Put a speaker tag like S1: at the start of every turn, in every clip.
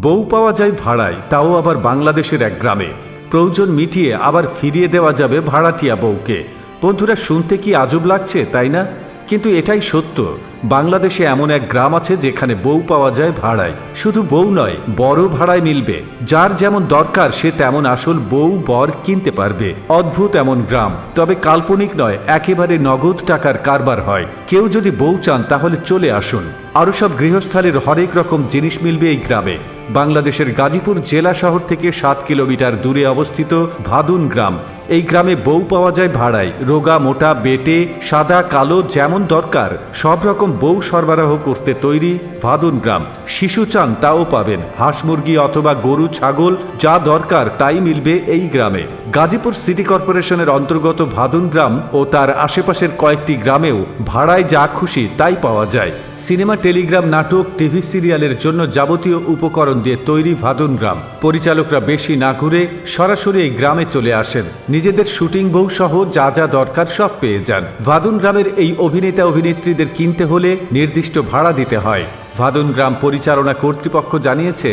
S1: বউ পাওয়া যায় ভাড়ায়, তাও আবার বাংলাদেশের এক গ্রামে। প্রয়োজন মিটিয়ে আবার ফিরিয়ে দেওয়া যাবে ভাড়াটিয়া বউকে। বন্ধুরা, শুনতে কি আজব লাগছে, তাই না? কিন্তু এটাই সত্য। বাংলাদেশে এমন এক গ্রাম আছে যেখানে বউ পাওয়া যায় ভাড়ায়। শুধু বউ নয়, বড় ভাড়ায় মিলবে। যার যেমন দরকার সে তেমন আসল বউ বর কিনতে পারবে। অদ্ভুত এমন গ্রাম, তবে কাল্পনিক নয়, একেবারে নগদ টাকার কারবার হয়। কেউ যদি বউ চান তাহলে চলে আসুন। আরও সব গৃহস্থালীর হরেক রকম জিনিস মিলবে এই গ্রামে। বাংলাদেশের গাজীপুর জেলা শহর থেকে 7 কিলোমিটার দূরে অবস্থিত ভাদুন গ্রাম। এই গ্রামে বউ পাওয়া যায় ভাড়ায়। রোগা মোটা বেটে সাদা কালো যেমন দরকার সব রকম বউ সরবরাহ করতে তৈরি ভাদুন গ্রাম। শিশু চান তাও পাবেন। হাঁস মুরগি অথবা গরু ছাগল যা দরকার তাই মিলবে এই গ্রামে। গাজীপুর সিটি কর্পোরেশনের অন্তর্গত ভাদুন গ্রাম ও তার আশেপাশের কয়েকটি গ্রামেও ভাড়ায় যা খুশি তাই পাওয়া যায়। সিনেমা, টেলিগ্রাম, নাটক, টিভি সিরিয়ালের জন্য যাবতীয় উপকরণ দিয়ে তৈরি ভাদুন গ্রাম। পরিচালকরা বেশি না ঘুরে সরাসরি এই গ্রামে চলে আসেন। নিজেদের শুটিং বউ সহ যা যা দরকার সব পেয়ে যান। ভাদুন গ্রামের এই অভিনেতা অভিনেত্রীদের কিনতে হলে নির্দিষ্ট ভাড়া দিতে হয়। ভাদুন গ্রাম পরিচালনা কর্তৃপক্ষ জানিয়েছে,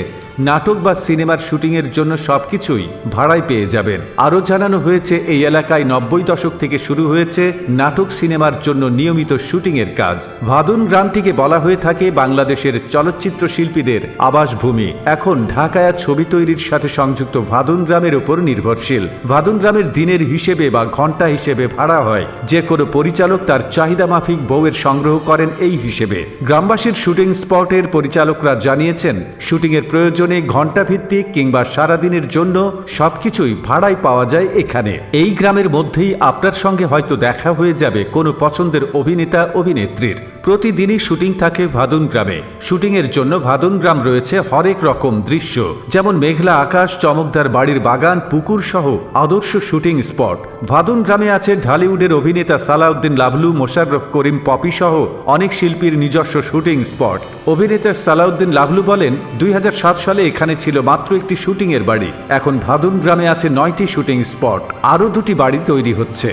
S1: নাটক বা সিনেমার শুটিংয়ের জন্য সবকিছুই ভাড়ায় পেয়ে যাবেন। আরও জানানো হয়েছে, এই এলাকায় 90 দশক থেকে শুরু হয়েছে নাটক সিনেমার জন্য নিয়মিত শুটিংয়ের কাজ। ভাদুন গ্রামটিকে বলা হয়ে থাকে বাংলাদেশের চলচ্চিত্র শিল্পীদের আবাসভূমি। এখন ঢাকায় ছবি তৈরির সাথে সংযুক্ত ভাদুন গ্রামের উপর নির্ভরশীল। ভাদুন গ্রামের দিনের হিসেবে বা ঘন্টা হিসেবে ভাড়া হয়। যে কোনো পরিচালক তার চাহিদা মাফিক বউয়ের সংগ্রহ করেন এই হিসেবে। গ্রামবাসীর শুটিং স্পটের পরিচালকরা জানিয়েছেন, শুটিংয়ের প্রয়োজনে ঘন্টা ভিত্তিক কিংবা সারাদিনের জন্য সবকিছুই ভাড়ায় পাওয়া যায় এখানে। এই গ্রামের মধ্যেই আপনার সঙ্গে হয়তো দেখা হয়ে যাবে কোনো পছন্দের অভিনেতা অভিনেত্রীর। প্রতিদিনই শুটিং থাকে ভাদুন গ্রামে। শুটিংয়ের জন্য ভাদুন গ্রাম রয়েছে হরেক রকম দৃশ্য, যেমন মেঘলা আকাশ, চমকদার বাড়ির বাগান, পুকুর সহ আদর্শ শুটিং স্পট। ভাদুন গ্রামে আছে ঢালিউডের অভিনেতা সালাউদ্দিন লাভলু, মোশাররফ করিম, পপি সহ অনেক শিল্পীর নিজস্ব শুটিং স্পট। অভিনেতা সালাউদ্দিন লাভলু বলেন, 2007 সালে এখানে ছিল মাত্র একটি শুটিংয়ের বাড়ি। এখন ভাদুন গ্রামে আছে 9টি শুটিং স্পট। আরও 2টি বাড়ি তৈরি হচ্ছে।